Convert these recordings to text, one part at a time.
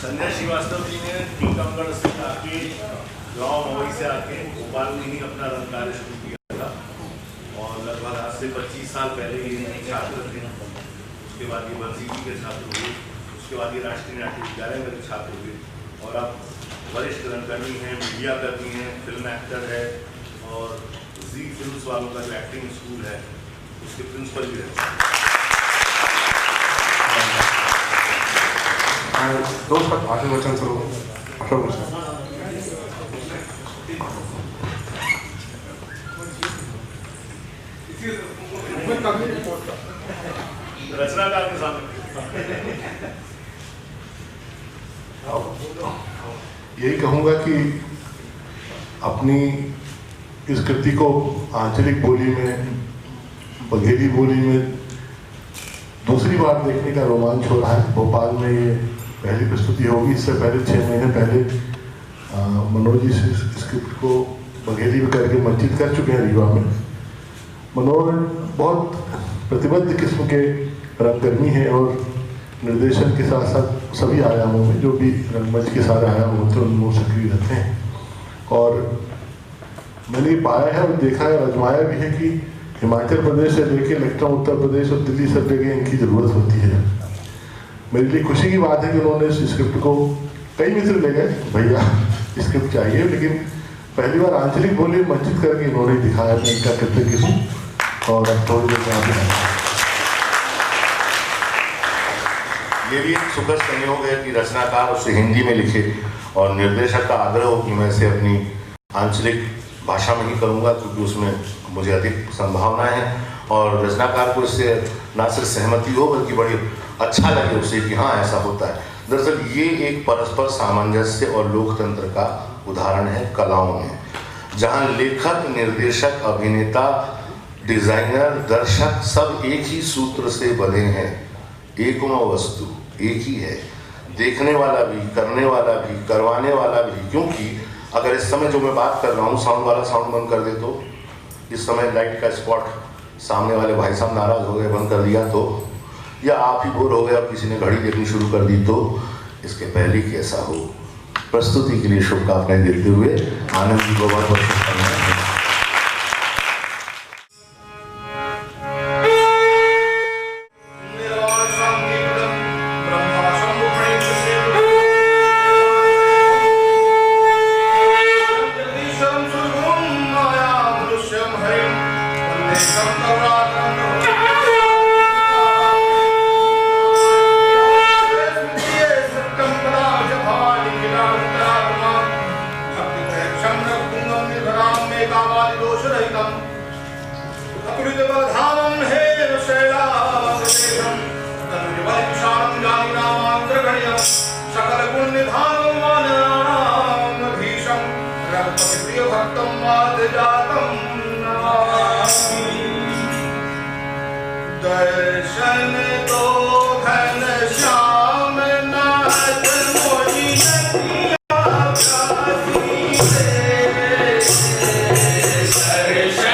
संजय श्रीवास्तव जी ने टीकमगढ़ से आके गाँव मवई से आके भोपाल में ही अपना कार्य शुरू किया था और लगभग आज से 25 साल पहले ये छात्र थे। उसके बाद ये वर्सिटी के छात्र हुए, उसके बाद ये राष्ट्रीय नाट्य विद्यालय में के छात्र हुए और अब वरिष्ठ रंगकर्मी हैं, मीडिया कर्मी हैं, फिल्म एक्टर है और जी फिल्म्स वालों का जो एक्टिंग स्कूल है उसके प्रिंसिपल भी हैं। दोस्त आशीर्वचन स्वरूप अशोक मिश्रा। रचनाकार के सामने यही कहूँगा कि अपनी इस कृति को आंचलिक बोली में, बघेली बोली में दूसरी बार देखने का रोमांच हो रहा है। भोपाल में ये पहली प्रस्तुति होगी। इससे पहले 6 महीने पहले मनोज जी स्क्रिप्ट को बघेली में करके मंचित कर चुके हैं रीवा में। मनोज बहुत प्रतिबद्ध किस्म के रंगकर्मी हैं और निर्देशन के साथ साथ सभी आयामों में जो भी रंगमंच के सारे आयाम होते हैं उनमें सक्रिय रहते हैं। और मैंने पाया है और देखा है और आजमाया भी है कि हिमाचल प्रदेश से लेके लखनऊ, उत्तर प्रदेश और दिल्ली सब जगह इनकी ज़रूरत होती है। मेरे लिए खुशी की बात है कि उन्होंने इस स्क्रिप्ट को, कई मित्र ले गए भैया स्क्रिप्ट चाहिए, लेकिन पहली बार आंचलिक बोली मंचित करके इन्होंने दिखाया मैं इनका कृतज्ञ हूँ। और अब थोड़ी देर ये भी एक सुखद संयोग है कि रचनाकार उसे हिंदी में लिखे और निर्देशक का आग्रह हो कि मैं इसे अपनी आंचलिक भाषा में ही करूँगा क्योंकि उसमें मुझे अधिक संभावनाएं हैं और रचनाकार को इससे ना सिर्फ सहमति हो बल्कि बड़ी अच्छा लगे उसे कि हाँ ऐसा होता है। दरअसल ये एक परस्पर सामंजस्य और लोकतंत्र का उदाहरण है कलाओं में, जहाँ लेखक, निर्देशक, अभिनेता, डिजाइनर, दर्शक सब एक ही सूत्र से बंधे हैं। एकम वस्तु एक ही है, देखने वाला भी, करने वाला भी, करवाने वाला भी। क्योंकि अगर इस समय जो मैं बात कर रहा हूँ साउंड वाला साउंड बंद कर दे तो, इस समय लाइट का स्पॉट सामने वाले भाई साहब नाराज हो गए बंद कर दिया तो, या आप ही बोर हो गए और किसी ने घड़ी देखनी शुरू कर दी तो, इसके पहले कैसा हो। प्रस्तुति के लिए शुभकामनाएं देते हुए आनंद जी को बहुत बहुत शुभकामनाएं। दर्शन तो घन श्याम नाथ मोहि दर्शन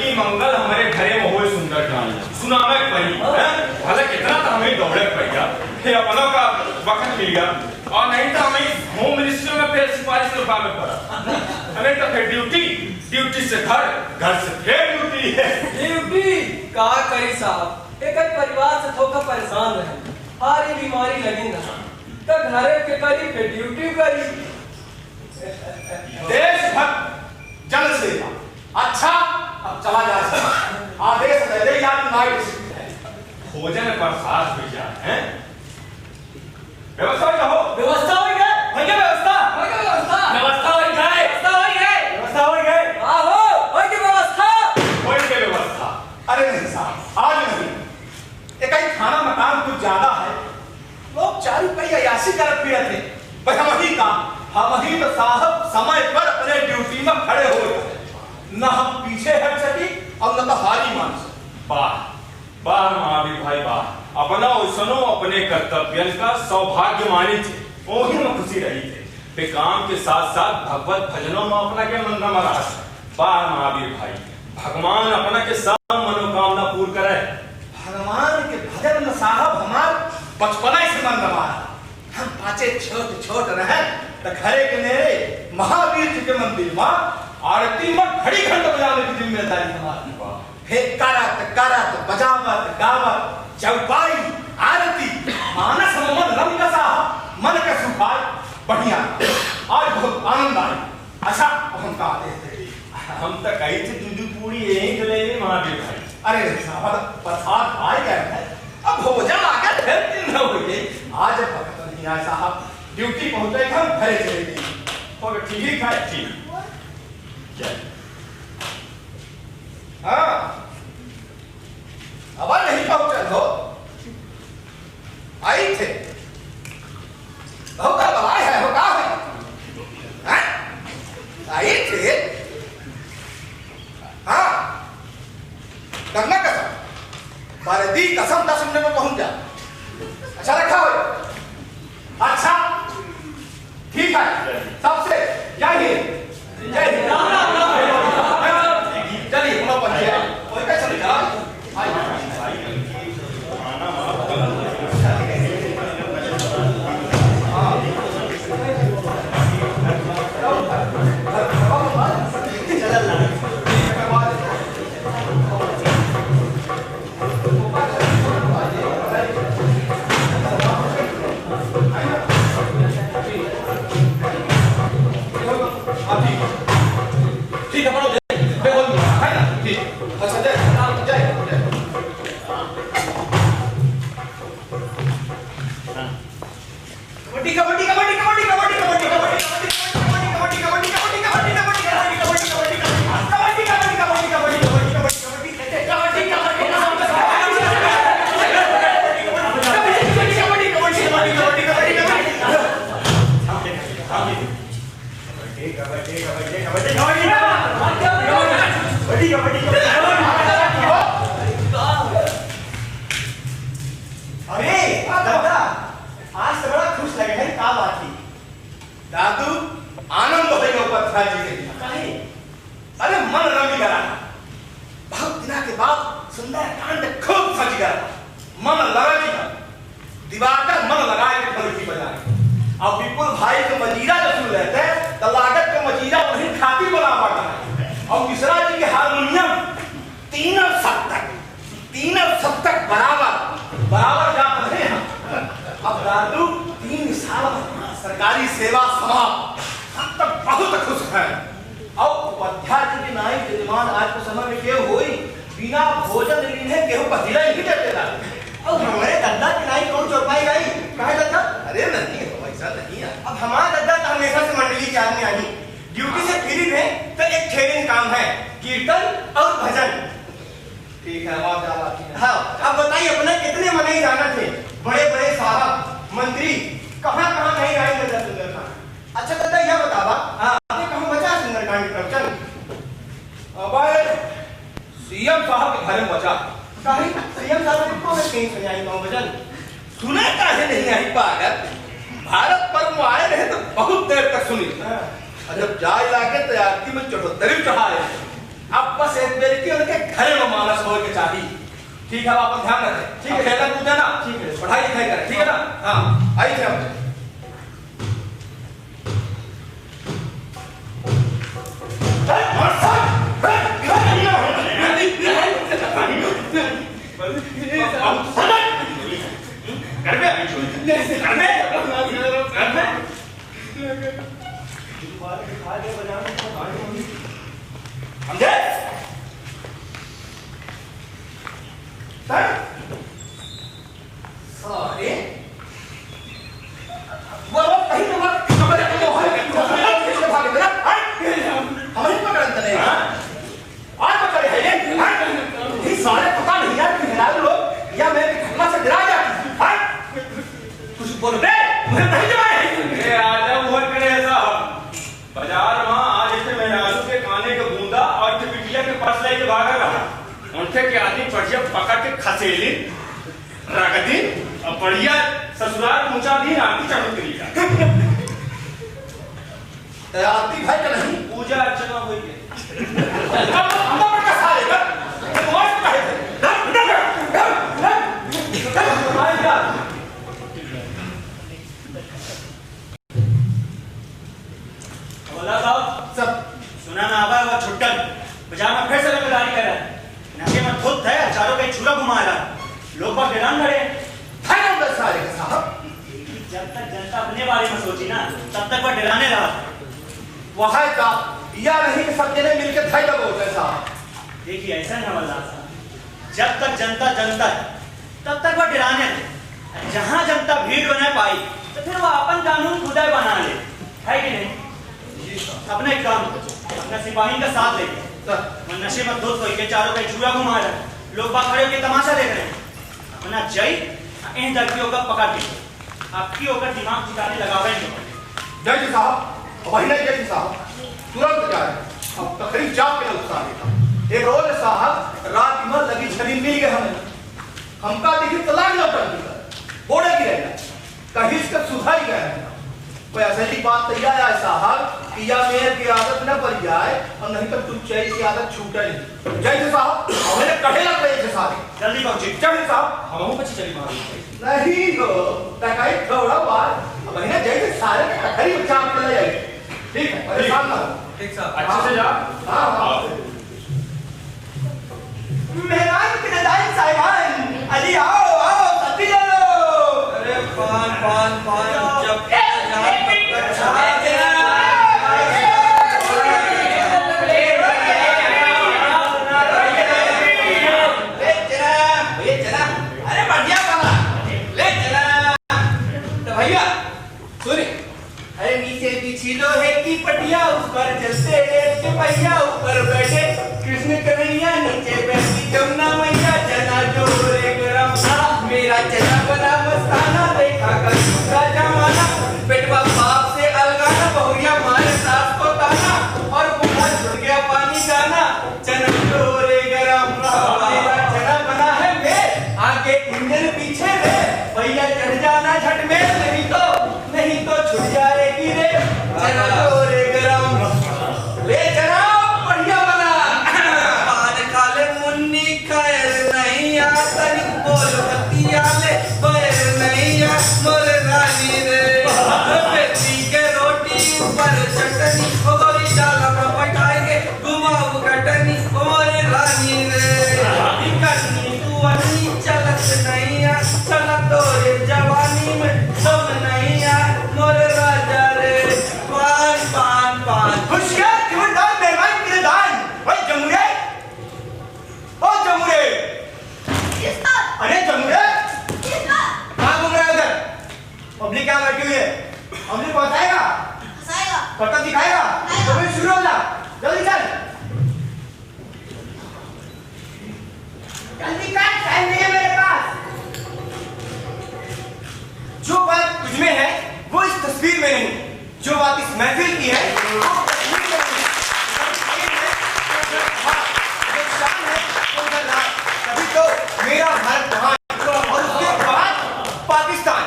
की मंगल हमारे घरे में हो सुंदर जान सुनावे पड़ी भले कितना तो हमें दौड़े पड़ेगा फिर अपनों का वक्त मिल गया और नहीं तो हमें होम मिनिस्ट्री में फिर सिफारिश लिखा में पड़ा नहीं तो फिर ड्यूटी से घर से फिर ड्यूटी है ड्यूटी का करी साहब एक परिवार से थोड़ा परेशान रहे हारी बीमारी लगी ना तो घरे के करी फिर ड्यूटी करी देशभक्त जन सेवा अच्छा अब चला जा सकता आदेश दे दे या नाइट भोजन प्रसाद भेजा है व्यवस्था हो व्यवस्था हो गए भैया व्यवस्था व्यवस्था हो गए आहो हो गई व्यवस्था कोई के व्यवस्था अरे नहीं साहब आज नहीं एक ही खाना मकान कुछ ज्यादा है लोग 4 रुपये यासी कर पीते थे पर हम ही तो साहब समय पर अपने ड्यूटी में खड़े हो गए न हम पीछे हट सकी और न तो हारी मान सकी बाह महावीर भाई बाह अपना उसनो अपने कर्तव्य का सौभाग्य मानी थे वही में खुशी रही थे पे काम के साथ साथ भगवत भजनों में अपना के मन में रहा बाह महावीर भाई भगवान अपना के सब मनोकामना पूर्ण करे भगवान के भजन में साहब हमार बचपना से मन रहा हम पाचे छोट रहे तो घरे के नेरे महावीर जी के मंदिर में आरती में घड़ी घंट बजाने की जिम्मेदारी हमारी फिर करत बजावत गावत चौपाई आरती मानस मन रंग सा मन का सुखाय बढ़िया आज बहुत आनंद आया अच्छा हम का आदेश दे हम तो कही थे दूध पूरी यही ले महावीर भाई अरे साहब प्रसाद आ गया है अब भोजन आ गया फिर नहीं आए साहब, ड्यूटी पहुंचे हम घरे चले गए। और ठीक है, ठीक चल। हाँ, अब नहीं पहुंचे हो, आई थे होगा बवाल है, होगा है, आई थे। हाँ, करना कसम, बारदी कसम 10 मिनट में पहुंच जा। अच्छा रखा हो? अच्छा, ठीक है, सबसे जय हिंद, जय हिंद। चलिए पुनः पहुंचिए, कोई कैसे निकला? ठीक है, पढ़ो। अच्छा जय जय जय। कबड्डी कबड्डी कबड्डी कबड्डी कबड्डी कबड्डी कबड्डी कबड्डी कबड्डी कबड्डी कबड्डी कबड्डी कबड्डी कबड्डी कबड्डी कबड्डी कबड्डी कबड्डी अरे दादा, आज तो बड़ा खुश लगे हैं, क्या बात थी? दादू आनंद हो गया ऊपर जी के। अरे मन रंग गया, बहुत दिनों के बाद सुंदर कांड खूब सज गया, मन लगा जी दिवाकर मन लगाए के फलकी बजाए। अब विपुल भाई के मजीरा जो सुन लेते तो लागत के मजीरा वही खाती बना पड़ता है। और मिश्रा जी के हारमोनियम तीनों सप्तक बराबर जा रहे हैं। अब दादू 3 साल सरकारी सेवा समाप्त, हम तक बहुत खुश हैं। और उपाध्याय जी की नाई यजमान आज के समय में केहू होई बिना भोजन लीने केहू पसीना ही देते ला। और हमारे दद्दा की नाई कौन चौपाई गई? कहे दद्दा? अरे नहीं ऐसा नहीं है। अब हमारा दद्दा तो हमेशा से मंडली के आदमी आई, ड्यूटी से फ्री है तो एक ठेरिंग काम है, कीर्तन और भजन। ठीक है, आप जा बात है। हाँ, अब बताइए अपने कितने मने जाना थे, बड़े बड़े साहब मंत्री कहाँ कहाँ नहीं गाए दद्दा सुंदरकांड। अच्छा दद्दा यह बतावा, आपने कहाँ बचा सुंदरकांड की प्रवचन? अब सीएम साहब के घर में बचा। कहीं सीएम साहब को कहीं सुनाई कौन भजन? सुने काहे नहीं आई पागल, भारत पर्व में आए रहे तो बहुत देर तक सुनी। जब जाए लागे तो आरती में चढ़ोतरी चढ़ाए। अब बस एक बेर की उनके घर में मानस हो के चाहिए। ठीक है, आप ध्यान रखें। ठीक है, खेलना कूदना ना, ठीक है, पढ़ाई लिखाई करें, ठीक है ना? हाँ, आई थे हम। आरती भाई का नहीं, पूजा अर्चना हुई है। सुना ना आवा वो छुट्टन बाजार में फिर से लगातारी कर रहा है, नाके में धुत है, चारों के छुरा घुमा रहा है, लोग पर हैरान खड़े है सारे साहब। जब तक जनता अपने बारे में सोची ना तब तक वह डराने रहा। वहां का या नहीं कि सब जने मिलकर थाई लगोगे साहब। देखिए ऐसा है हवलदार साहब, जब तक जनता जनता है तब तक वह डराने, जहां जनता भीड़ बना पाई तो फिर वो अपन कानून खुदा बना ले, है कि नहीं? अपना एक काम अपना सिपाही का साथ लेके वो नशे में धुत होके चारों का चूड़ा घुमा रहा है, लोग बाहर खड़े होकर तमाशा देख रहे हैं। अपना जय इन लड़कियों का पकड़ के आपकी होकर दिमाग ठिकाने लगावेंगे। जज साहब, वही नहीं जज साहब, तुरंत जाए, अब तकरीब जाप के नुकसान देता। एक रोज साहब रात में लगी छड़ी मिल गए हमें, हमका देखी तलाक लौटा दिया, बोले की रहना, कहीं इसका सुधार गया है। कोई ऐसी बात तैयार है साहब कि या मेयर की आदत न पड़ जाए और नहीं तो तुम चैन की आदत छूटे नहीं। जज साहब, हमें कढ़े लग रहे थे सारे, जल्दी पहुंचे। जज साहब, हम पची चली मार नहीं हो तकाई थोड़ा बार अब है ना जैसे सारे करीब चाप के ले जाए। ठीक है, परेशान ना हो। ठीक साहब, अच्छे से जा। हाँ मेहमान के नदाई साहिबान, अली आओ आओ सती ले लो। अरे पान पान पान जब लोहे की पटिया ऊपर चलते रेत के पहिया ऊपर बैठे कृष्ण कन्हैया नीचे बैठी जमुना मैया चना जोरे गरम मेरा चना बना मस्ताना देखा कर दूसरा जमाना बेटवा बाप से अलगाना बहुरिया मारे सास को ताना और बुढ़ा छुड़ गया पानी गाना चना जोरे गरम मेरा चना बना है मैं आगे इंजन पीछे रे भैया चढ़ जाना झट में नहीं तो छुट जाएगी रे चना जोरे गरम ले चना बढ़िया बना पान काले मुन्नी खैर नहीं आता बोल बतिया ले पैर नहीं आ मोर रानी रे बेटी के रोटी ऊपर चटनी ओ गोरी डाला में पटाएंगे घुमाओ कटनी ओ मोर रानी रे करनी तू अपनी चलत नहीं आ चला तोरे जवानी में सब नहीं आ मोर राजा रे पान पान पान होशियार खबरदार मेहमान के दान ओए जमुरे ओ जमुरे अरे जमुरे कहाँ घूम रहा है उधर पब्लिक क्या बैठी हुई है पब्लिक बताएगा करता दिखाएगा तो फिर शुरू हो जा जल्दी चल जल्दी कर टाइम नहीं है मेरे पास जो बात तुझमें है वो इस तस्वीर में नहीं जो बात इस महफिल की है वो तस्वीर में नहीं तभी तो मेरा भारत महान और उसके बाद पाकिस्तान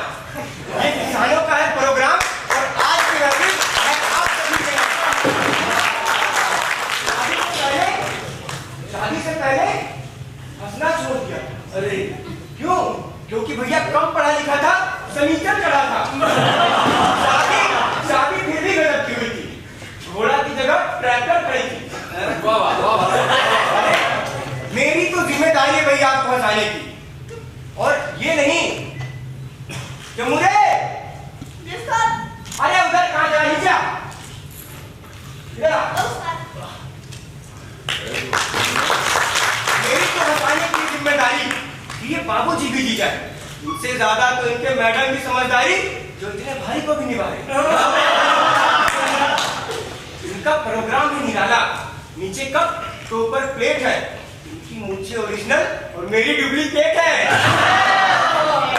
ये किसानों का है प्रोग्राम और आज की महफिल है आप सभी के शादी से पहले हंसना छोड़ दिया। अरे क्यों? क्योंकि भैया कम पढ़ा लिखा था, समीकरण चढ़ा था। शादी फिर भी गजब की हुई थी, घोड़ा की जगह ट्रैक्टर खड़ी थी। वाह वाह वाह। मेरी तो जिम्मेदारी है भैया आपको हंसाने की और ये नहीं जमुरे अरे उधर कहाँ जा रही क्या? मेरी तो हंसाने की जिम्मेदारी कि ये बाबूजी भी जी जाए, इनसे ज्यादा तो इनके मैडम की समझदारी जो इतने भाई को भी निभाए। इनका प्रोग्राम भी निराला, नीचे कप तो ऊपर प्लेट है, इनकी मूंछें ओरिजिनल और मेरी डुप्लीकेट है।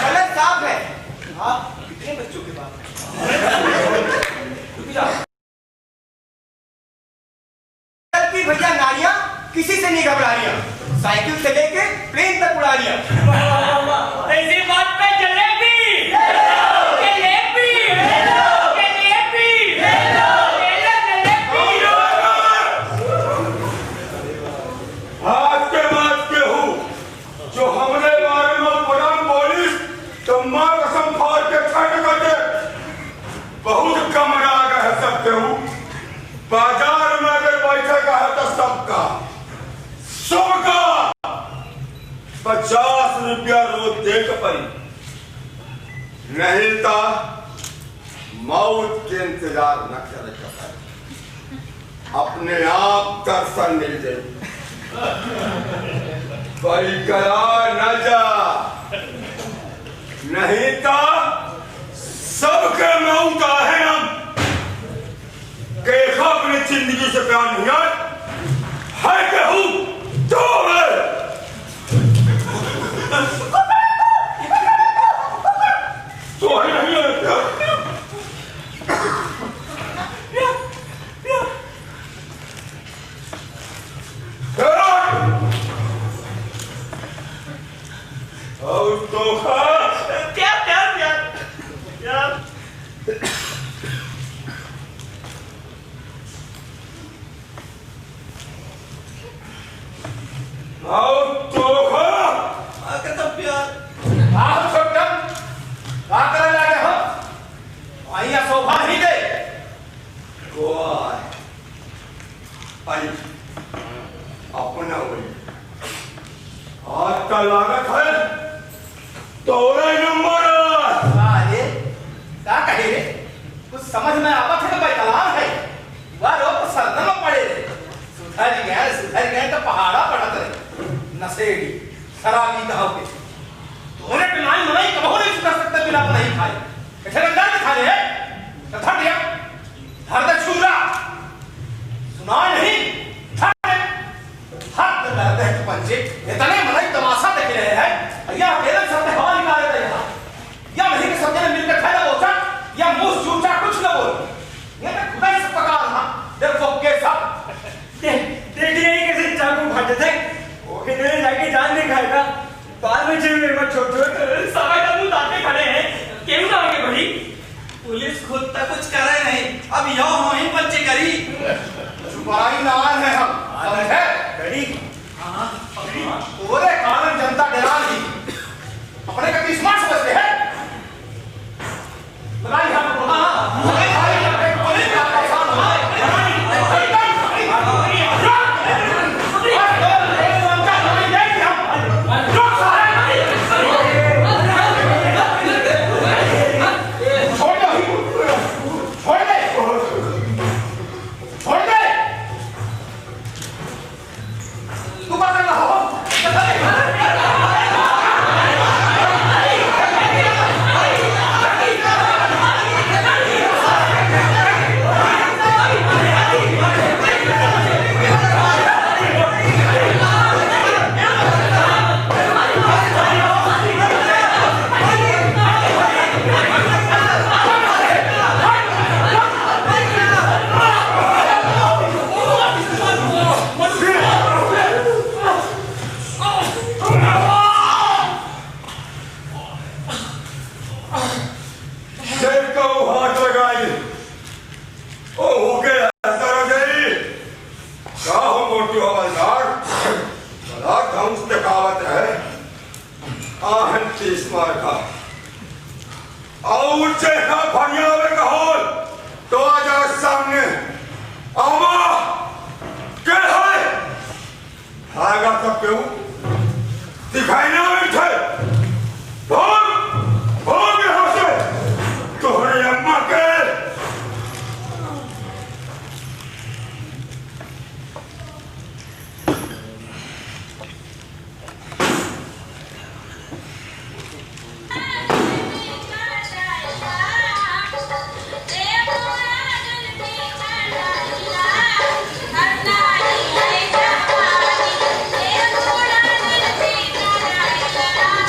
गलत साफ है। आप कितने बच्चों के बाप हैं? भैया नारियां किसी से नहीं घबरा रही, साइकिल से लेके प्लेन तक उड़ा रही। ऐसी बात पे जलेबी आज के बाद के हूँ जो हमने बारे में बदाम बोली तो माँ कसम फाड़ के खड़ करते बहुत कम राग है सकते हूँ। बाजार में अगर बैठेगा है तो सबका 50 रुपया रोज दे के पड़ी, नहीं तो मौत के इंतजार न करे अपने आप दर्शन मिल जाए। बड़ी करा न जा, नहीं तो सब अपनी जिंदगी से प्यार नहीं है कहूं तो है। तो है नहीं है प्यार। और तो प्यार प्यार प्यार प्यार और तो कसम प्यार आप छोटन का करे लागे हो आइया शोभा नहीं गए आई अपना हुई आज का लागत है तोरे नंबर। अरे क्या कही रे कुछ समझ में आवत है भाई कलाम है वह रोग तो सरदन में पड़े रे सुधर गए तो पहाड़ा पड़त रहे नशेड़ी शराबी कहो के तोरे पिलाई मलाई कहो नहीं सुधर सकते बिना नहीं खाए ऐसे रंगा खा ले तो थक गया धर दे छुरा सुना नहीं हाथ दर्द है पंजे इतने मलाई तमाशा देख रहे हैं या अकेले सबने हवा निकाल रहे हैं या नहीं के सबने मिलकर खाया बोचा या मुंह चूचा कुछ न बोल ये तो खुदा ही सब पका रहा देखो के सब देखिए कैसे चाकू खाते थे कितने जाके जान नहीं खाएगा बाद में जेल में छोड़ समय का मुंह ताके खड़े हैं क्यों ना आगे बढ़ी पुलिस खुद तक कुछ करे नहीं अब यो हो ही बच्चे करी चुपाई नाल है हम समझे गड़ी पूरे कानून जनता डरा दी अपने का स्मार्ट समझते हैं लगाई हम लगाई भाई अपने पुलिस का आसान है दिखाई ना बैठे भाग यहाँ से तोहरे अम्मा के Yeah.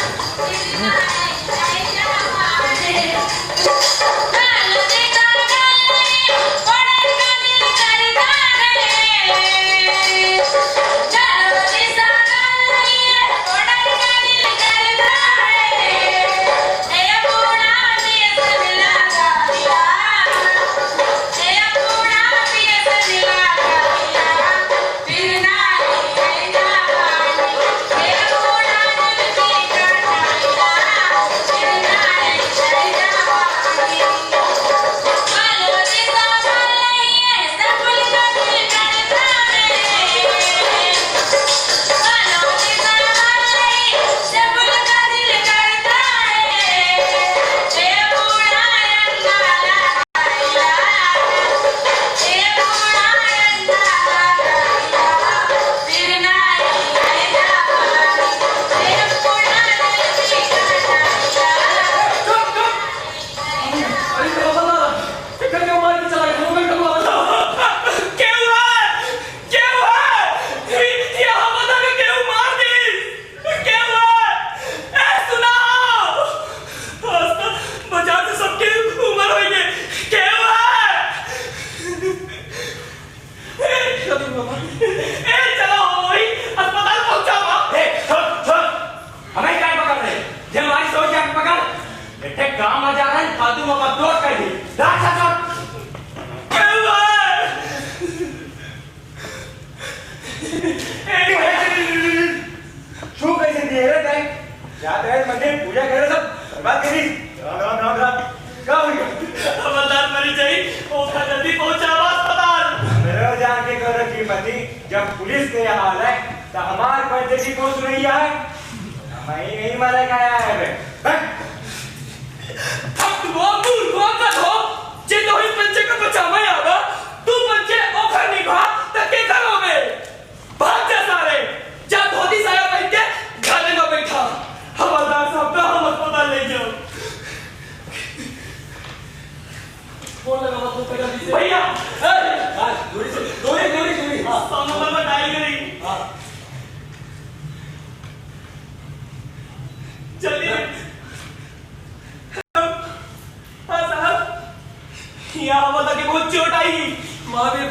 यहाँ हवा लगे बहुत चोट आई। महावीर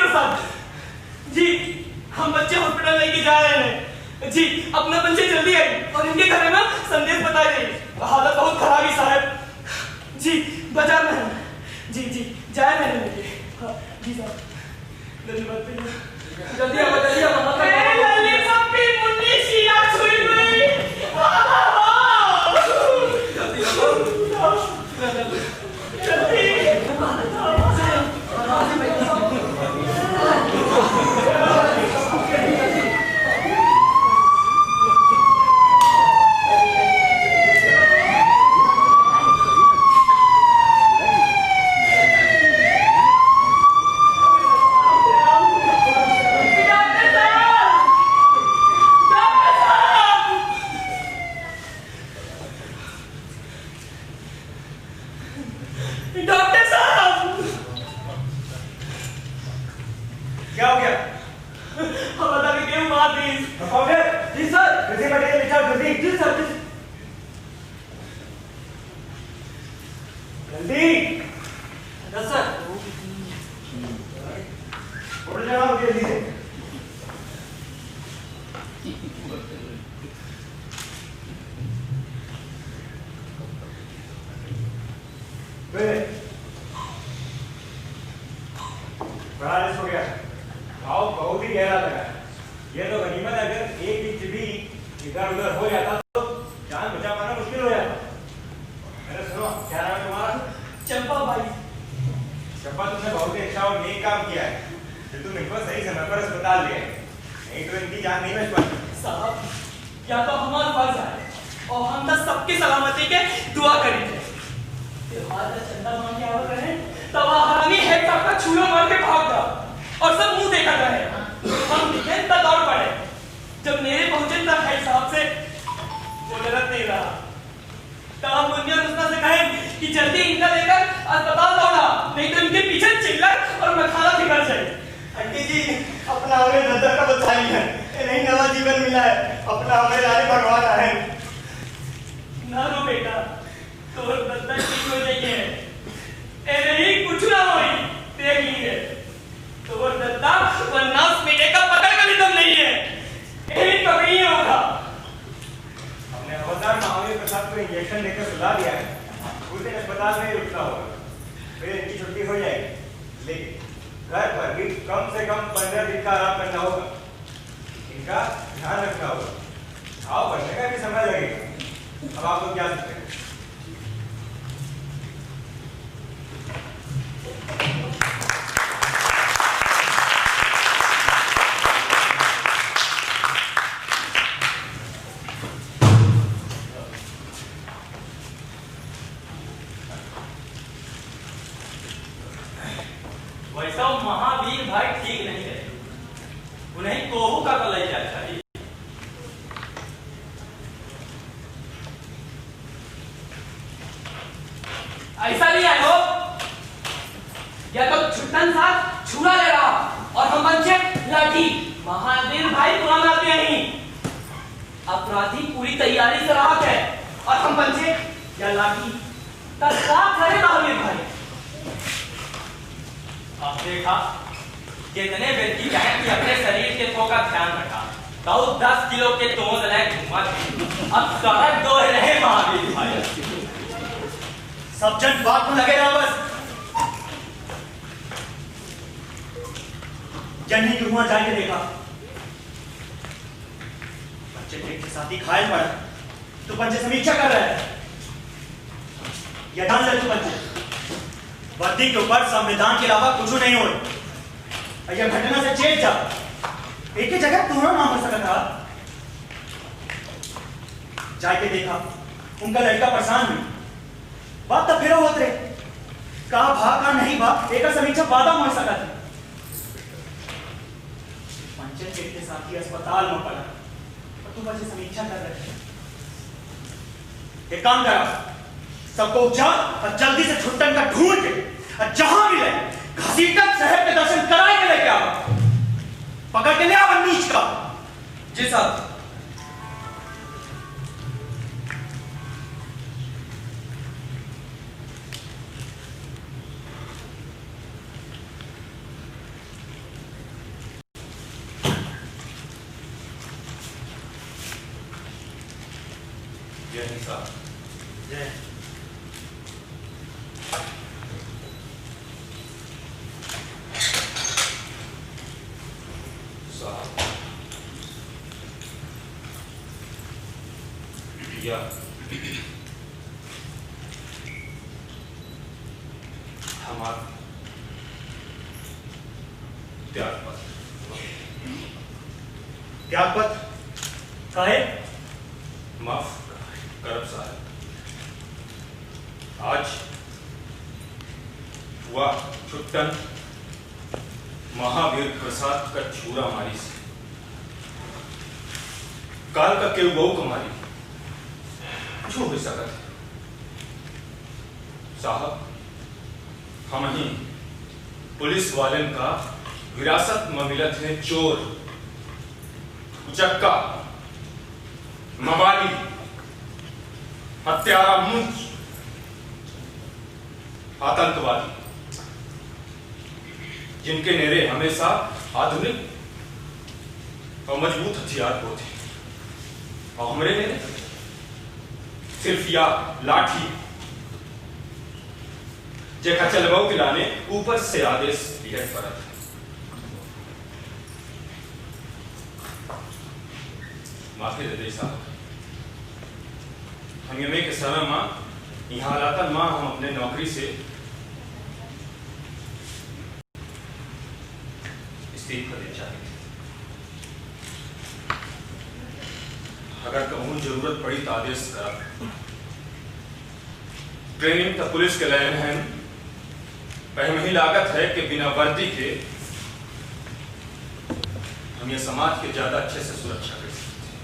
प्रसाद जी, हम बच्चे हॉस्पिटल लेके जा रहे हैं जी। अपना बच्चे जल्दी आई और इनके घर में संदेश बताई गई। हालत बहुत खराब है साहब जी, बाजार में है जी। जाए मैंने लेके। हाँ जी साहब, धन्यवाद भैया। जल्दी आओ नहीं साहब। जय। साहब या हमारा त्यागपत्र काहे? माफ करब साहब, आज हुआ छुट्टन महावीर प्रसाद का छूरा मारी से काल का केव बहु कमारी जो हो सकत है साहब। हम ही पुलिस वालन का विरासत में मिलत है चोर, उचक्का, मवाली, हत्यारा, मूंछ, आतंकवादी, जिनके नेरे हमेशा आधुनिक और मजबूत हथियार होते हैं, और हमारे नेरे सिर्फ या लाठी जेका चलबाऊ के लाने ऊपर से आदेश दिया परत। माफी दे दे साहब, हंगेमे के समय में यहाँ हालातन मां हम अपने नौकरी से इस्तीफा दे चाहते थे। अगर कहूँ जरूरत पड़ी तो आदेश करा। ट्रेनिंग तो पुलिस के लाइन है, पहले ही लागत है कि बिना वर्दी के हम ये समाज के ज्यादा अच्छे से सुरक्षा कर सकते हैं।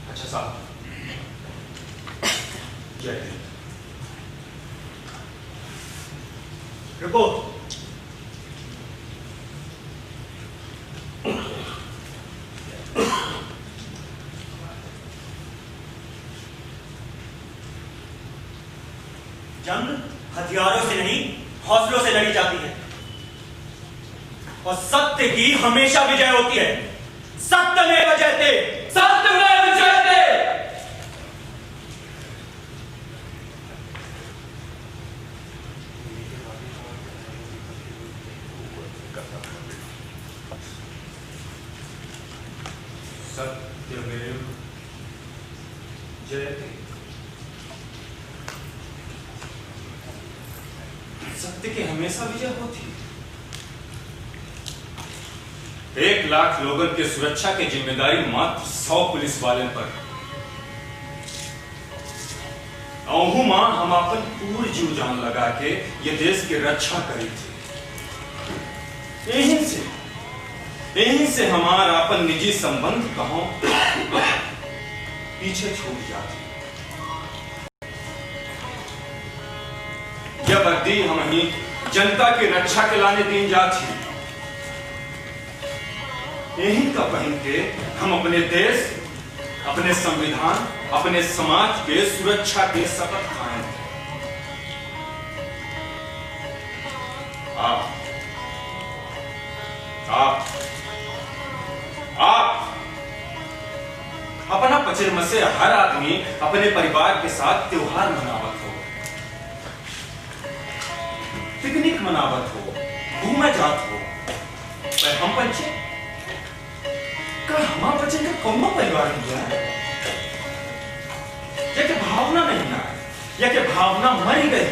अच्छा साहब, जय हिंद। रुको। जंग हथियारों से नहीं, हौसलों से लड़ी जाती है, और सत्य की हमेशा विजय होती है। सत्यमेव जयते, सत्यमेव जयते। सत्यमेव जयते। सत्य की हमेशा विजय होती। 1 लाख लोगों के सुरक्षा की जिम्मेदारी मात्र 100 पुलिस वाले पर। अहू मां हम अपन पूरी जीव जान लगा के ये देश की रक्षा करी थी। यहीं से हमारा अपन निजी संबंध कहों पीछे छूट जाती। यह वर्दी हम ही जनता की रक्षा के लाने दी जाती। यही का पहन के हम अपने देश, अपने संविधान, अपने समाज के सुरक्षा के शपथ खाएं। आप अपना पचरम से हर आदमी अपने परिवार के साथ त्योहार मनावत हो, पिकनिक मनावत हो, घूमे जात हो, पर हम पंचे का हमारा बच्चे का कौन परिवार दिया या कि भावना नहीं ना, या कि भावना मरी गई,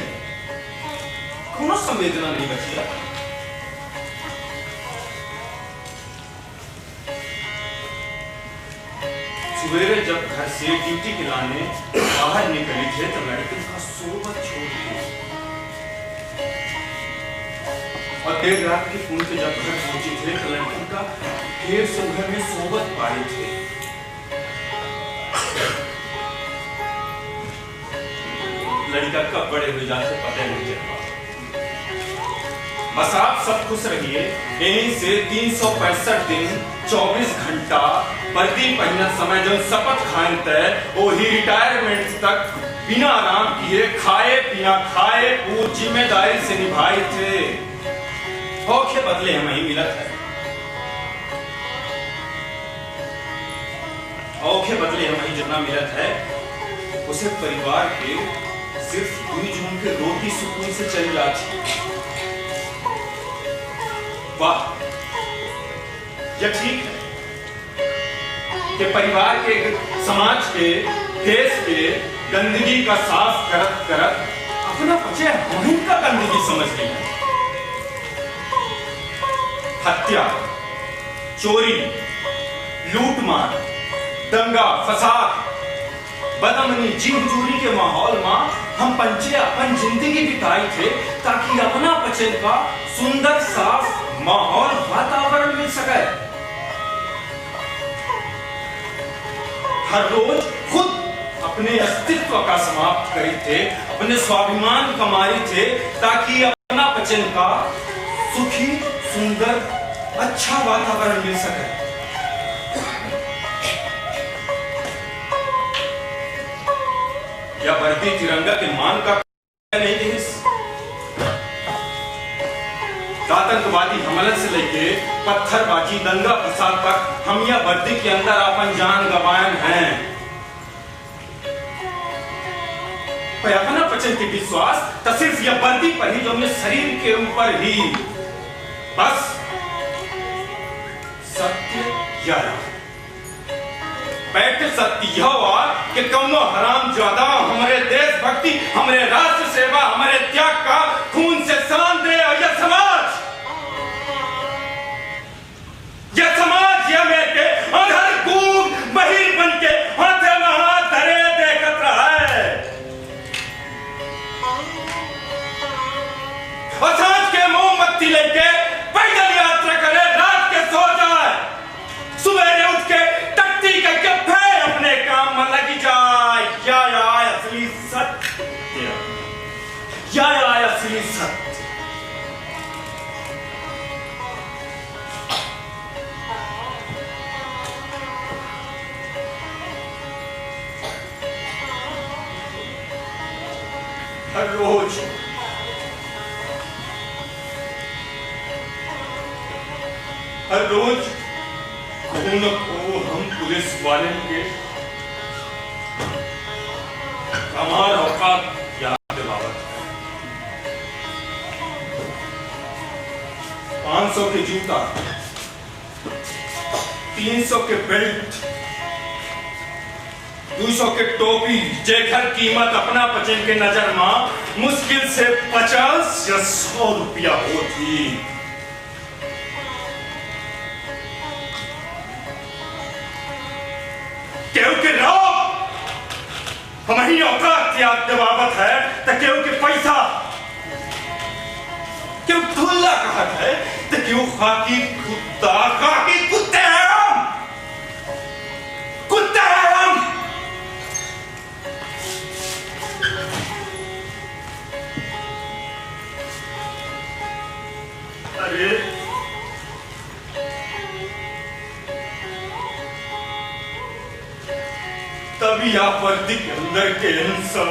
कौन संवेदना नहीं बची। सवेरे जब घर से ड्यूटी के लाने बाहर निकली थे तो लड़कियों का सोबत छोड़ दी, और देर रात की फोन पे जब घर पहुंची थे तो लड़कियों का देर से घर में सोबत पाए थे। लड़का कब बड़े हुए जाते पता नहीं चलता। बस आप सब खुश रहिए। यहीं से 365 दिन 24 घंटा वर्दी पहनत समय जब शपथ खाए तय वो ही रिटायरमेंट तक बिना आराम किए खाए पीना खाए पूरी जिम्मेदारी से निभाए थे। के बदले हमें ही मिलत है। औखे बदले हमें जितना मिलत है उसे परिवार के सिर्फ 2 जून के रोटी सुकून से चल जाती। वाह, यह ठीक है कि परिवार के, समाज के, देश के गंदगी का साफ करत करत अपना बचे हम का गंदगी समझ लिया। हत्या, चोरी, लूटमार, दंगा फसाद, बदअमनी, जी हुजूरी के माहौल में हम पंचे अपन जिंदगी बिताई थे ताकि अपना बचन का सुंदर साफ माहौल वातावरण मिल सके। हर रोज खुद अपने अस्तित्व का समाप्त करी थे, अपने स्वाभिमान कमाई थे ताकि अपना बचन का सुखी सुंदर अच्छा वातावरण मिल सके। या वर्दी तिरंगा के मान का नहीं देश, आतंकवादी हमले से लेके पत्थरबाजी दंगा फसाद तक हम यह वर्दी के अंदर अपन जान गंवाए हैं। पर अपना वचन की विश्वास तो सिर्फ यह वर्दी पर ही जो अपने शरीर के ऊपर ही बस सत्य या बैठ सत्य यह हुआ कि कौनो हराम ज्यादा हमारे देशभक्ति, हमारे राष्ट्र सेवा, हमारे त्याग का खून से शान दे। और यह समाज यह मेरे अधर कूद बहिर बन के हाथे में हाथ धरे देखत रहा है। और सांझ के मोमबत्ती लेके पैदल यात्रा करे, रात के सो जाए, सुबह उठ के टट्टी करके फिर अपने काम में लगी जाए। क्या आया असली सत्य, क्या आया असली सत्य। हर रोज खून को हम पुलिस वाले के हमारा औकात याद दिलावत है। 500 के जूता, 300 के बेल्ट, 200 के टोपी, जेकर कीमत अपना बचन के नजर में मुश्किल से 50 या 100 रुपया होती। क्योंकि हमारी औकात याद दिलावत है तो क्योंकि पैसा, क्यों खुला कहत है तो क्यों खाकी कुत्ते हैं हम, कुत्ते हैं हम। अरे तभी आप वर्दी के अंदर के इंसान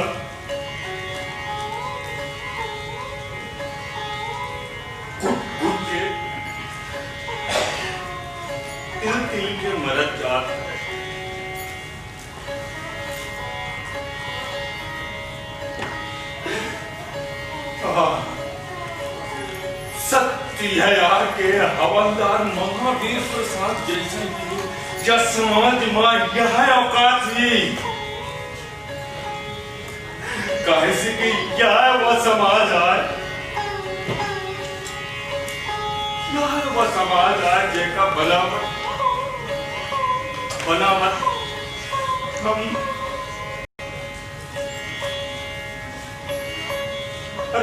घुट के तिल के मरद जात है। सत्य है यार के हवलदार महावीर प्रसाद जैसे या समाज में यह औकात ही कैसे कि क्या है वह समाज आज, क्या है वह समाज आज जेका बनावट हम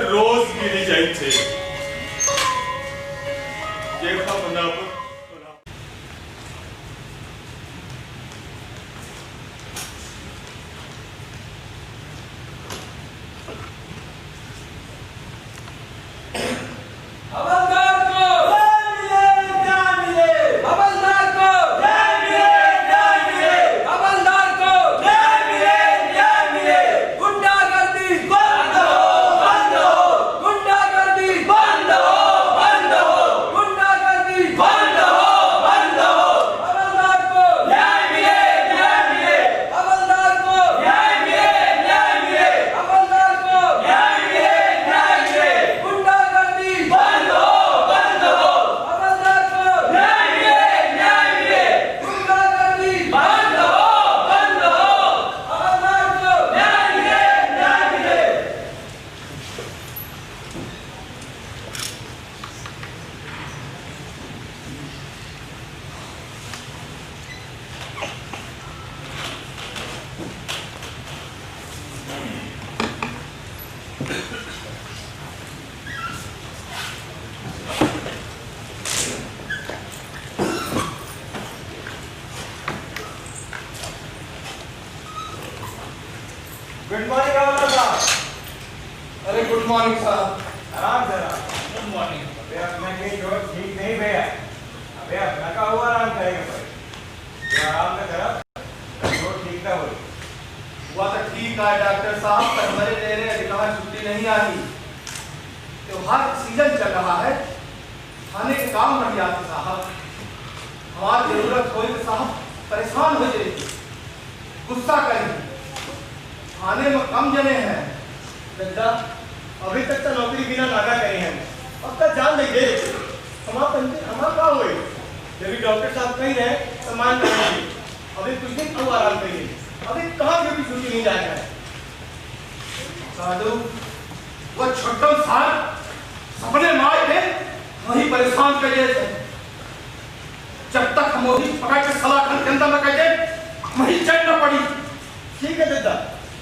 रोज गिरी जाए थे, जेका बनावट बंद हो गुड मॉर्निंग रावला साहब। अरे गुड मॉर्निंग साहब। आराम से गुड मॉर्निंग। अबे अपना कहीं जो ठीक नहीं भैया, अबे अपना का हुआ आराम करेंगे भाई, जो आराम से करा जो ठीक ना हो। हुआ तो ठीक है डॉक्टर साहब, पर हमारे लेने अधिकार छुट्टी नहीं आई। त्योहार का सीजन चल रहा है, खाने के काम बढ़ जाते साहब। हमारी जरूरत हो तो साहब परेशान हो जाएगी, गुस्सा करेंगे। खाने में कम जने हैं। दादा अभी तक तो नौकरी बिना नागा करे हैं, अब तक जान नहीं दे हमारा क्या हुए। जब डॉक्टर साहब कही रहे सम्मान करेंगे, अभी कुछ दिन अब आराम करिए, अभी कहाँ भी छुट्टी नहीं जाएगा। साधु वो छोटो साल सपने माए थे वही परेशान कर थे। जब तक हम वही पकड़ के सलाखन के अंदर लगे थे वही चैन न पड़ी। ठीक है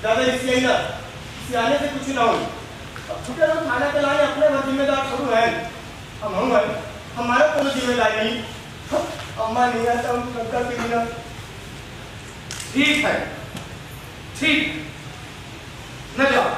दादा इससे आई ना, इससे आने से कुछ ना हो। अब छोटे लोग खाना खिलाने अपने भर जिम्मेदार शुरू है, हम हैं, हमारा कोई जिम्मेदारी नहीं। अम्मा नहीं आता हम कंका के बिना। ठीक है, ठीक न जाओ।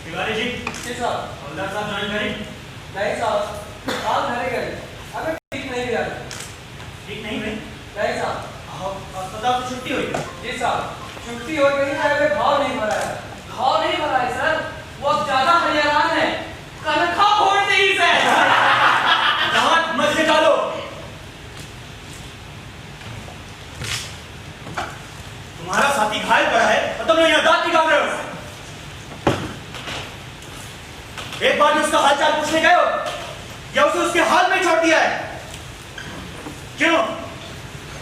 तिवारी जी, जी साहब। हवलदार साहब ज्वाइन करें? नहीं साहब, आप घरे गए, हमें ठीक नहीं गया। ठीक नहीं भाई? नहीं साहब। अस्पताल से छुट्टी हुई? जी साहब, छुट्टी हो गई है, अभी घाव नहीं भरा है। घाव नहीं भरा है सर, वो अब ज्यादा हरियाणा है, कनखा फोड़ते ही सर। दांत मत निकालो। तुम्हारा साथी घायल पड़ा है और तुम लोग यहाँ दांत निकाल रहे हो। एक बार भी उसका हालचाल पूछने गए हो या उसे उसके हाल में छोड़ दिया है? क्यों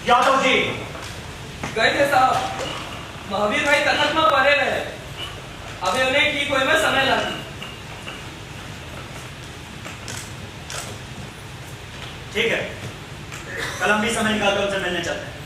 यादव जी? गए थे साहब, महावीर भाई तखत में पड़े रहे, अभी उन्हें ठीक हुए में समय लगी। ठीक है, कल हम भी समय निकालकर उनसे मिलने चलते हैं।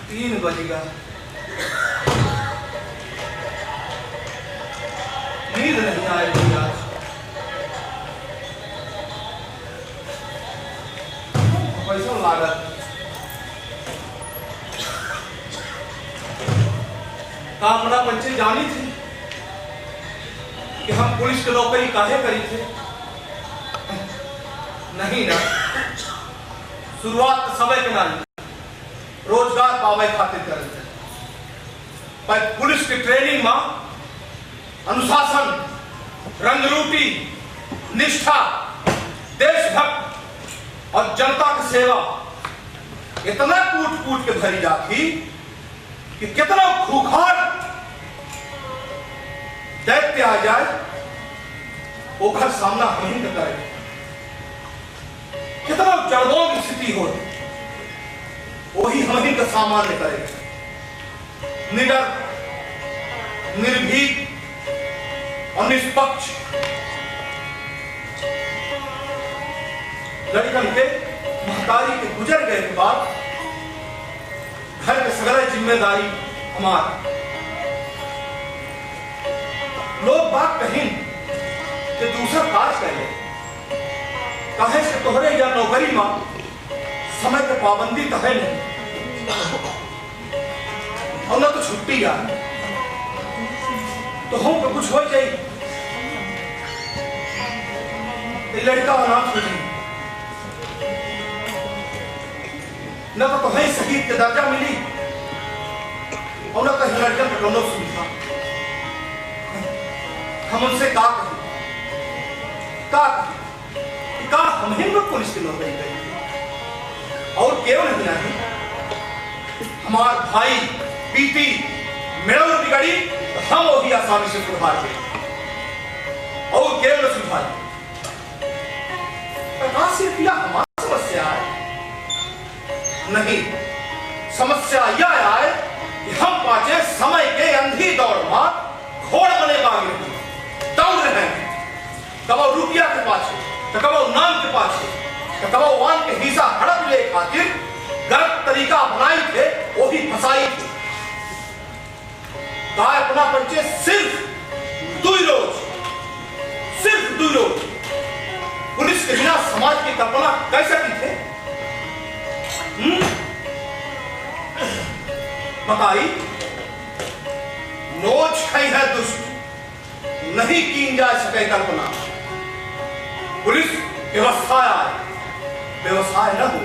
तीन बजेगा, नींद नहीं आएगी आज। पैसा लागत कामना पंचे जानी थी कि हम पुलिस की नौकरी काहे करी थे। नहीं ना, शुरुआत समय के नाम रोजगार पावे खातिर करे थे, पर पुलिस की ट्रेनिंग में अनुशासन, रंगरूपी, निष्ठा, देशभक्त और जनता की सेवा इतना कूट कूट के भरी जाती कि कितना खूंखार दैत्य आ जाए ओकर सामना हम ही करे। कितना जड़ों की स्थिति हो वही हम ही का सामान्य करे। निडर, निर्भीक और निष्पक्ष लड़कन के महतारी के गुजर गए के बाद घर के सगला जिम्मेदारी हमारी। लोग बात कहीं कि दूसरा काज करे कहे से तोहरे या नौकरी में समय के पाबंदी तो है नहीं और ना तो छुट्टी आ तो हम तो कुछ हो जाए लड़का अनाथ हो जाए न तो तुम्हें शहीद के दर्जा मिली और न कहीं लड़कन का दोनों सुविधा। हम उनसे कहा कहें का हमें लोग पुलिस की नौकरी करेंगे और केवल नहीं हमार भाई पीती मेरे बिगड़ी हम वही आसानी से सुधार के और केवल सुधार सिर्फ यह हमारी समस्या है नहीं, समस्या यह है कि हम पाचे समय के अंधी दौड़ में घोड़ बने बागी दौड़ रहे हैं, कबो रुपया के पाछे तो कबो नाम के पाछे तो कबो वान के हिस्सा हड़प ले खातिर गलत तरीका अपनाई थे वो भी फसाई थे। गाय अपना पंचे सिर्फ 2 रोज पुलिस के बिना समाज की कल्पना कैसे की थे? बताई नोच खाई है दुष्ट नहीं की जा सके कल्पना। पुलिस व्यवसाय न हो।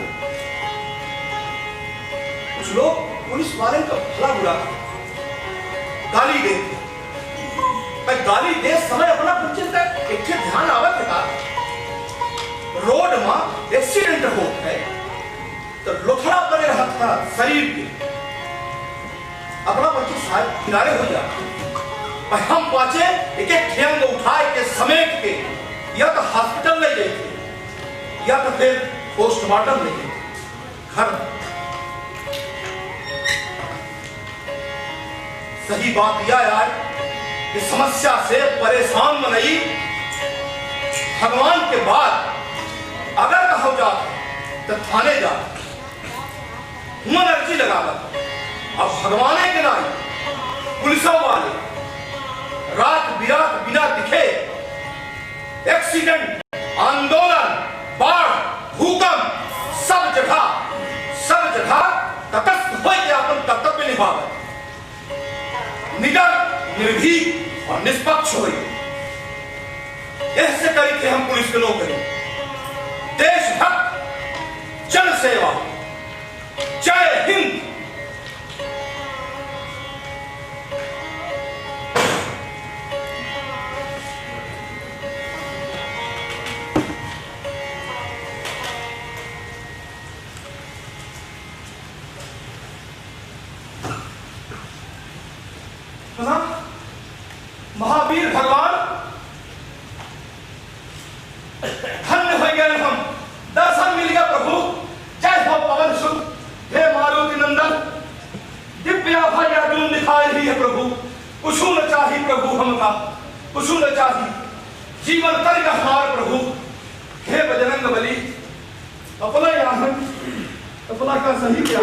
कुछ लोग पुलिस वाले का भला बुरा गाली देते, गाली दे समय अपना बच्चे तक एक ध्यान आवत था रोड में एक्सीडेंट हो गए तो लोथड़ा बने रहा था शरीर के अपना बच्चे शायद किनारे हो जाते। हम पाचे एक ठेंग उठाए के समेट के या तो हॉस्पिटल ले जाते या तो फिर पोस्टमार्टम ले जाते घर। सही बात यह है कि समस्या से परेशान में नहीं भगवान के बाद अगर कहो जाते तो थाने जाते मन अर्जी लगा अब भगवान के नाई पुलिसों वाले रात बिरात बिना दिखे एक्सीडेंट आंदोलन बाढ़ भूकंप सब जगह तटस्थ हो के अपन कर्तव्य निभावे निडर निर्भीक और निष्पक्ष हो। ऐसे करी थे हम पुलिस के नौकरी देशभक्त जन सेवा। जय हिंद। महावीर भगवान धन्य हो गए हम, दर्शन मिल गया प्रभु। जय हो पवन सुत हे मारुति नंदन, दिव्य आभा तुम दिखाई ही है प्रभु। कुछु न चाही प्रभु हमका, कुछु न चाही जीवन कर हमार प्रभु। हे बजरंग बली अपना यहाँ अपना का सही क्या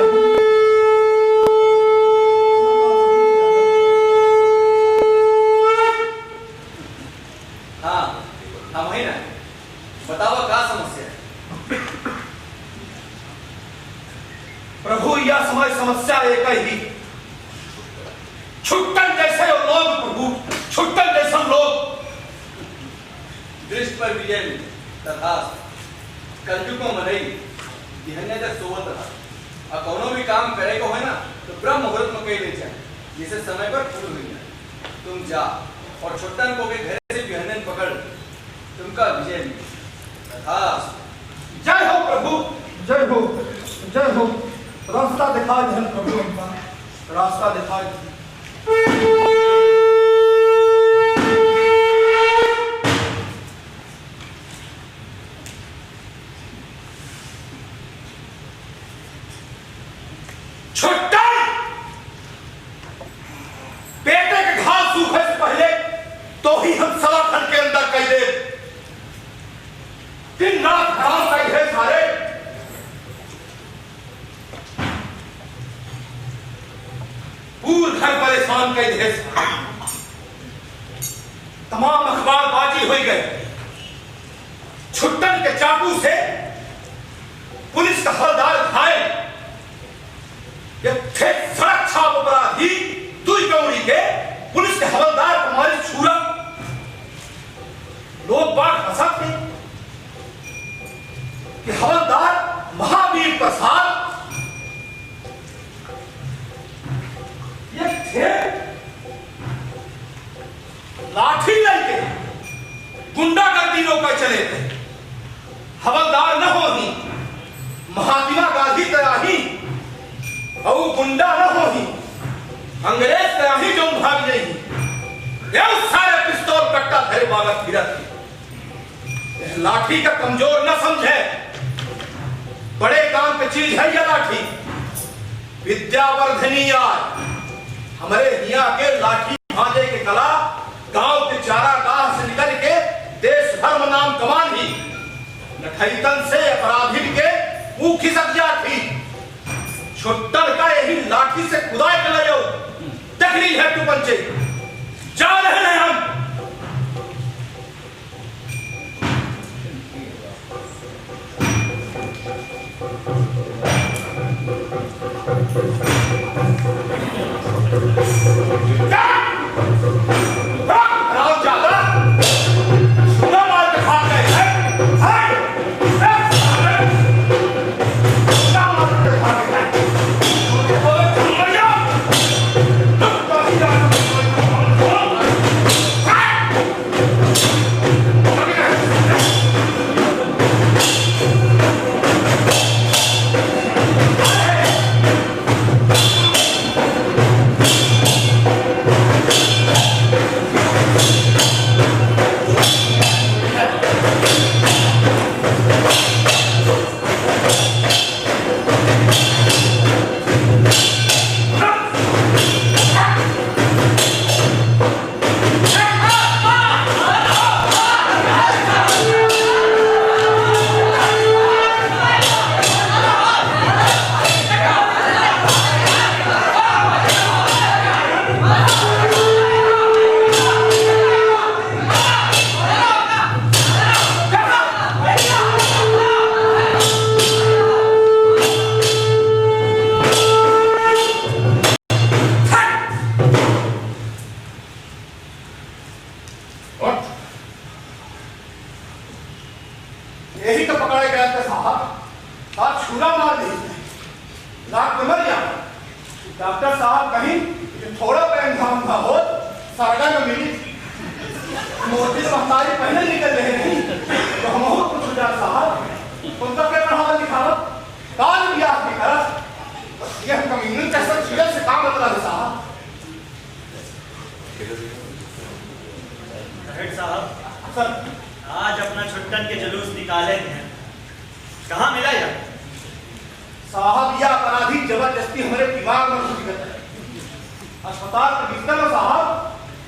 बताओ क्या समस्या है प्रभु? यह समस्या एक ही छुट्टन जैसे लोग प्रभु, छुट्टन जैसे लोग दृष्टि पर विजय तथा कलयुगों में नहीं दिहने तक सोवत रहा। और कोनो भी काम करे को है ना तो ब्रह्म मुहूर्त में कह ले जाए जिसे समय पर पूर्ण हो जाए। तुम जा और छुट्टन को के घर से बिहनन पकड़ तुमका विजय मिले। जय हो प्रभु, जय हो, जय हो। रास्ता दिखा दे प्रभु, हमका रास्ता दिखा दे। बेटे के घाव सूखे से पहले तो ही हम सवा खंड के अंदर कह दे दिन रात हराम का है सारे। पूरे घर परेशान कई थे, तमाम अखबार बाजी हो गए। छुट्टन के चाकू से पुलिस का हवलदार घायल, सड़क छाप अपराधी दुई कौड़ी के पुलिस के हवलदार हमारी छुरा लोग बात हंसते कि हवलदार महावीर प्रसाद ये थे लाठी लेके गुंडागर्दी रोका चले थे। हवलदार न हो ही महात्मा गांधी तया ही और गुंडा न हो ही अंग्रेज तया ही जो भाग नहीं ये सारे पिस्तौल कट्टा धरे बालक फिरत लाठी का कमजोर न समझे बड़े काम की चीज है यह लाठी विद्यावर्धनी यार हमारे हिया के लाठी भांजे के कला गांव के चारागाह से निकल के देश भर में नाम कमान ही नठैतन से अपराधी के मुंह खिसक जाती छुट्टन का यही लाठी से खुदाई कर लो तकलीफ है तू पंचे जा रहे हैं हम यही तो पकड़े गए थे साहब आज छुरा मार दी लाख में मर गया डॉक्टर साहब कहीं थोड़ा पैन धाम था हो साड़ा में मिली मोदी महतारी पहले निकल रहे नहीं तो हम बहुत कुछ डॉक्टर साहब तुम तो क्या पढ़ा लिखा काल ब्याह की तरफ यह कमीनों कैसा सीरियल से काम बदला है साहब साहब सर आज अपना छुट्टन के जुलूस निकाले हैं कहाँ मिला यार साहब यह अपराधी जबरदस्ती हमारे दिमाग में घुस गया है अस्पताल के बिस्तर में साहब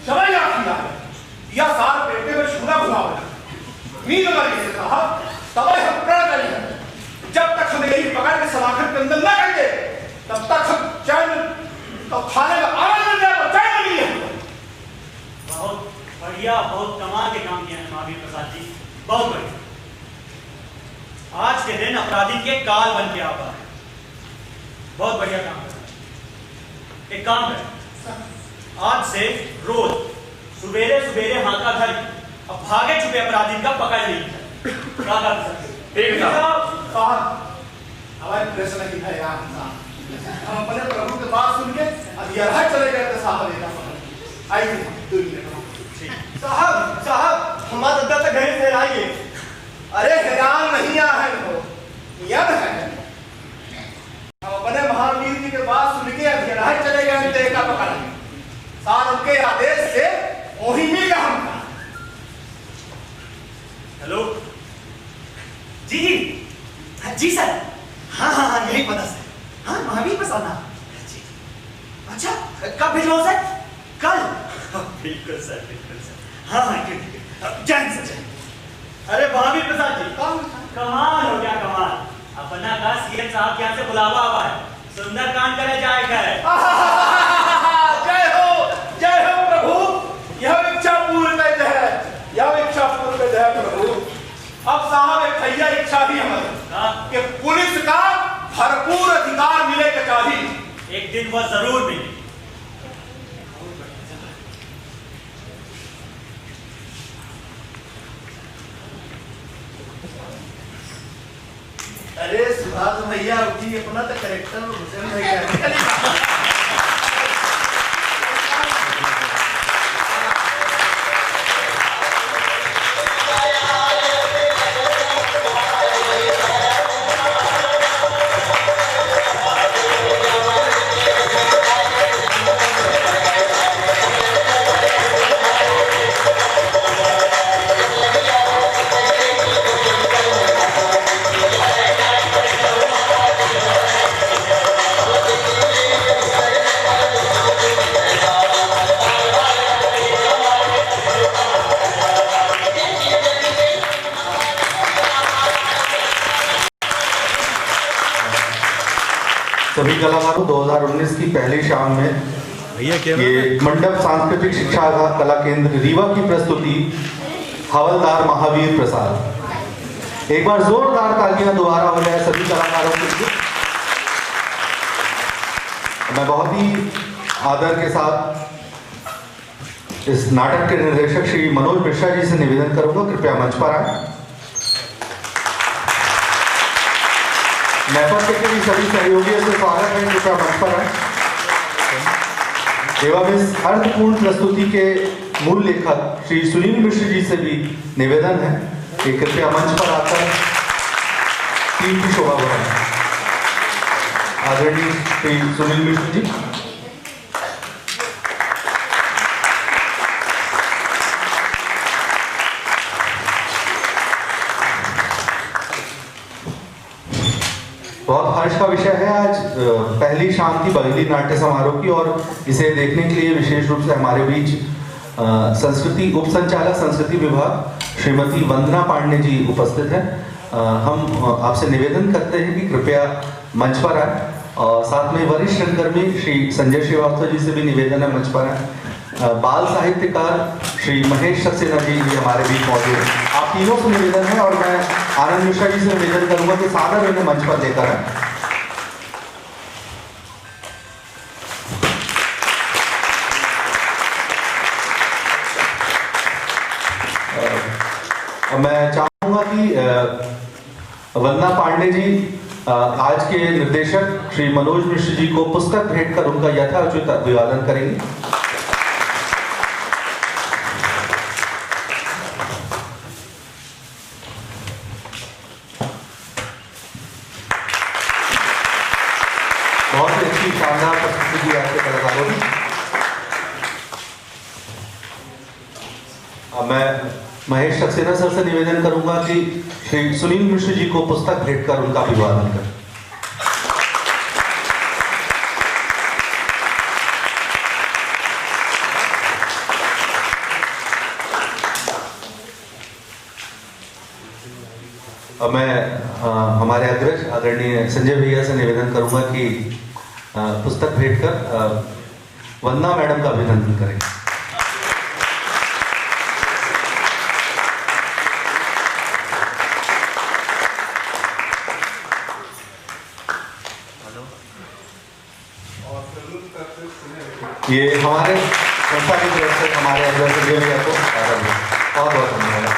शवै याद किया है यह सार पेटे में छूना घुमा हुआ मीन मर गए साहब तब हम प्रण करेंगे जब तक हम यही पकड़ के सलाखन के अंदर न करेंगे तब तक हम चैन तो खाने का आनंद मिल जाएगा चैन नहीं है बहुत बढ़िया बहुत कमाल के काम किए हैं महावीर प्रसाद जी बहुत बढ़िया आज के दिन अपराधी के काल बन के आ पा बहुत बढ़िया काम कर एक काम कर आज से रोज सुबेरे सुबेरे हाथा धरी अब भागे छुपे अपराधी का पकड़ ली क्या कर सकते एक साहब हमारे प्रश्न की है यार हम अपने प्रभु के बात सुन के अब यह चले गए थे साहब आइए साहब साहब हमारा दादा तक घर से आइए अरे हैरान नहीं आ है वो यद है हम अपने महावीर जी के बात सुन के अब यह चले गए थे का पकड़ा साथ उनके आदेश से वही मिल गया हमका हेलो जी जी जी सर हाँ हाँ हाँ यही पता सर हाँ महावीर प्रसाद जी अच्छा कब भेजो सर कल बिल्कुल सर हाँ हाँ जय सर अरे महावीर प्रसाद जी कमाल हो गया कमाल अपना का सीएम साहब के यहाँ से बुलावा हुआ है सुंदरकांड करे जाएगा जय हो प्रभु यह इच्छा पूर्ण है यह इच्छा पूर्ण है प्रभु अब साहब एक भैया इच्छा भी हमारी कि पुलिस का भरपूर अधिकार मिले के चाहिए एक दिन वह जरूर मिले अरे सुभाष भैया उठी अपना तो करेक्टर में घुसे भैया सभी कलाकारों 2019 की पहली शाम में ये मंडप सांस्कृतिक शिक्षा कला केंद्र रीवा की प्रस्तुति हवलदार महावीर प्रसाद। एक बार जोरदार तालियां दोबारा हो जाए सभी कलाकारों के लिए। मैं बहुत ही आदर के साथ इस नाटक के निर्देशक श्री मनोज मिश्रा जी से निवेदन करूंगा, कृपया मंच पर आए। नेपथ्य के भी सभी सहयोगियों से स्वागत है, कृपया मंच पर आए। एवं इस अर्थपूर्ण प्रस्तुति के मूल लेखक श्री सुनील मिश्र जी से भी निवेदन है कि कृपया मंच पर आकर टीम की शोभा बढ़ाएं। आदरणीय श्री सुनील मिश्र जी। बहुत हर्ष का विषय है। आज पहली शाम थी बघेली नाट्य समारोह की और इसे देखने के लिए विशेष रूप से हमारे बीच संस्कृति उप संचालक संस्कृति विभाग श्रीमती वंदना पांडे जी उपस्थित हैं। हम आपसे निवेदन करते हैं कि कृपया मंच पर आए और साथ में वरिष्ठ रंगकर्मी श्री संजय श्रीवास्तव जी से भी निवेदन है मंच पर आए। बाल साहित्यकार श्री महेश सक्सेना जी भी हमारे बीच मौजूद हैं। आप तीनों से निवेदन है और मैं आनंद मिश्रा जी से निवेदन करूंगा कि सादर इन्हें मंच पर लेकर आए। मैं चाहूंगा कि वंदना पांडे जी आज के निर्देशक श्री मनोज मिश्र जी को पुस्तक भेंट कर उनका यथाउचित अभिवादन करेंगे। बहुत ही अच्छी शानदार प्रस्तुति दी आपके कलाकारों ने। मैं महेश सक्सेना सर से निवेदन करूंगा कि श्री सुनील मिश्र जी को पुस्तक भेंट कर उनका अभिवादन करें। अब मैं हमारे अग्रज आदरणीय संजय भैया से निवेदन करूंगा कि पुस्तक भेंट कर वंदना मैडम का अभिनंदन करें। ये हमारे संस्था की तरफ से हमारे अग्रज संजय भैया को बहुत बहुत धन्यवाद।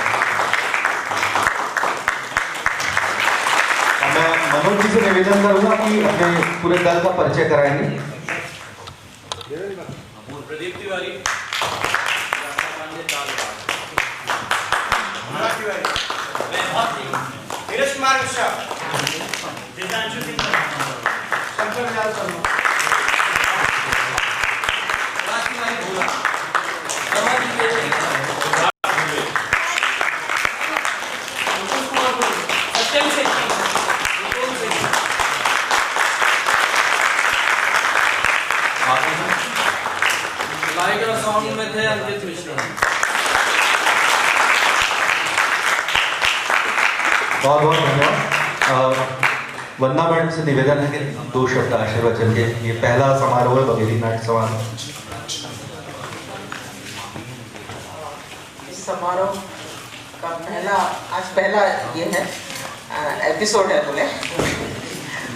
मैं मनोज जी से निवेदन करूंगा कि अपने पूरे दल का परिचय कराएंगे। प्रदीप तिवारी, धीरज कुमार मिश्रा, साउंड में थे अंकित मिश्रा। बहुत बहुत धन्यवाद। वंदना मैडम से निवेदन है कि 2 शब्द आशीर्वचन के। ये पहला समारोह है बघेली नाट्य समारोह। इस समारोह का पहला ये है एपिसोड है बोले,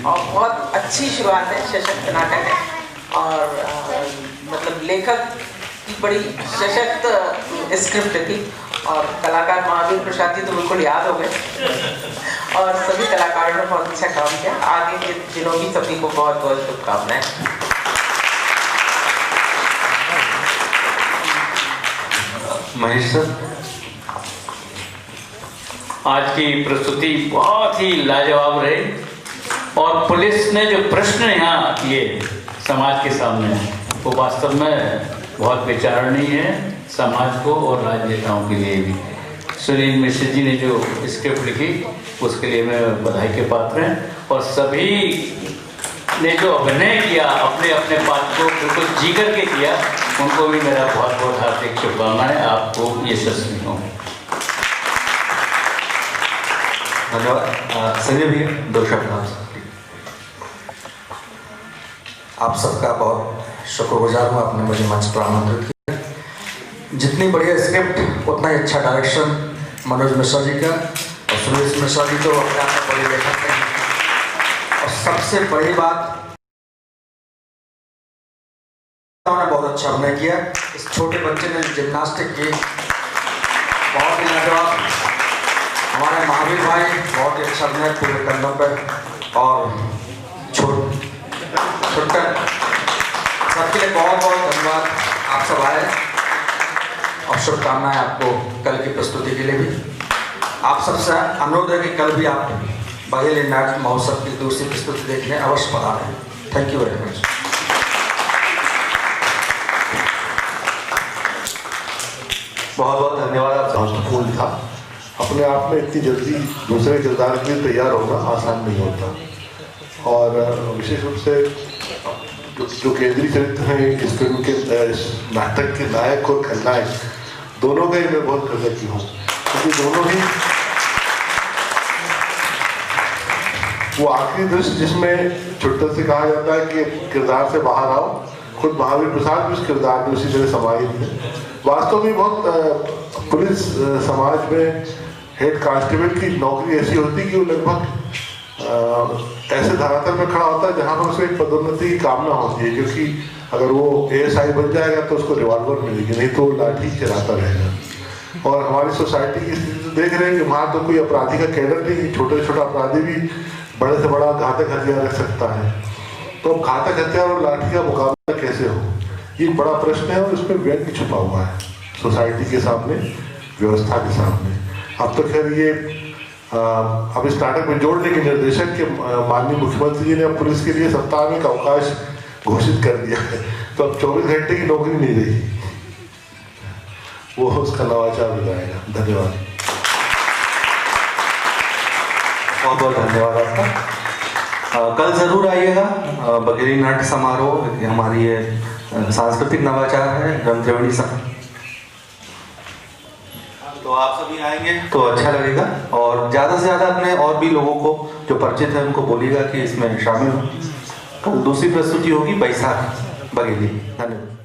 और बहुत अच्छी शुरुआत है। सशक्त नाटक है और मतलब लेखक की बड़ी सशक्त स्क्रिप्ट थी और कलाकार महावीर प्रसाद जी तो बिल्कुल याद हो गए और सभी कलाकारों ने बहुत अच्छा काम किया। आगे के दिनों की सभी को बहुत बहुत शुभकामनाएं। महेश सर। आज की प्रस्तुति बहुत ही लाजवाब रही और पुलिस ने जो प्रश्न यहाँ किए समाज के सामने वो वास्तव में बहुत विचारणीय है समाज को और राजनेताओं के लिए भी। सुनील मिश्र जी ने जो स्क्रिप्ट लिखी उसके लिए मैं बधाई के पात्र हैं और सभी ने जो अभिनय किया अपने अपने पात्र को बिल्कुल जी करके किया उनको भी मेरा बहुत बहुत हार्दिक शुभकामनाएं। आपको यशस्वी हो। धन्यवाद। संजय भैया 2 शब्द आपसे। आप सबका बहुत शुक्रगुजार हूँ, आपने मुझे मंच पर आमंत्रित किया। जितनी बढ़िया स्क्रिप्ट उतना ही अच्छा डायरेक्शन मनोज मिश्रा जी का, और सुरेश मिश्रा जी तो अपने आप में बड़े लेखक हैं। और सबसे बड़ी बात, उन्होंने बहुत अच्छा अभिनय किया। इस छोटे बच्चे ने जिम्नास्टिक की, बहुत ही लाजवाब। हमारे महावीर भाई बहुत ही अच्छा अभिनय पूरे कंधों पर, और छुट्टन सबके लिए बहुत बहुत धन्यवाद। आप सब आए, और शुभकामनाएं आपको कल की प्रस्तुति के लिए भी। आप सबसे अनुरोध है कि कल भी आप बघेली नाट्य महोत्सव की दूसरी प्रस्तुति देखने अवश्य पधारें। Thank you very much. बहुत बहुत धन्यवाद। आप महत्वपूर्ण था। अपने आप में इतनी जल्दी दूसरे किरदार के लिए तैयार होना आसान नहीं होता, और विशेष रूप से जो केंद्रीय चरित्र हैं इस फिल्म के, इस नाटक के नायक और खलनायक दोनों का ही मैं बहुत कृतज्ञ हूँ, क्योंकि दोनों ही वो आखिरी दृश्य जिसमें छुट्टन से कहा जाता है कि किरदार से बाहर आओ, खुद महावीर प्रसाद भी उस किरदार में उसी तरह समाहित थे। वास्तव में बहुत पुलिस समाज में हेड कांस्टेबल की नौकरी ऐसी होती है कि वो लगभग ऐसे धरातल में खड़ा होता है जहाँ पर उसे एक पदोन्नति की कामना होती है, क्योंकि अगर वो ASI बन जाएगा तो उसको रिवॉल्वर मिलेगी, नहीं तो वो लाठी चलाता रहेगा। और हमारी सोसाइटी की स्थिति तो देख रहे हैं कि वहाँ तो कोई अपराधी का कैडर नहीं, छोटे छोटा अपराधी भी बड़े से बड़ा घातक हथियार रख सकता है। तो घातक हथियार और लाठी का मुकाबला कैसे हो, ये बड़ा प्रश्न है, और इसमें व्यंग्य छुपा हुआ है सोसाइटी के सामने, व्यवस्था के सामने। अब तो खैर ये अब इस नाटक में जोड़ने के निर्देशक के माननीय मुख्यमंत्री जी ने अब पुलिस के लिए सप्ताह में एक अवकाश घोषित कर दिया है, तो अब 24 घंटे की नौकरी नहीं रही, वो उसका नवाचार हो जाएगा। धन्यवाद। बहुत बहुत धन्यवाद आपका। कल जरूर आइएगा, बघेली नाट्य समारोह हमारी ये सांस्कृतिक नवाचार है रंगत्रिवेणी संघ, तो आप सभी आएंगे तो अच्छा लगेगा। और ज़्यादा से ज़्यादा अपने और भी लोगों को जो परिचित है उनको बोलिएगा कि इसमें शामिल हो। कल दूसरी प्रस्तुति होगी बैसाख बघेली। धन्यवाद।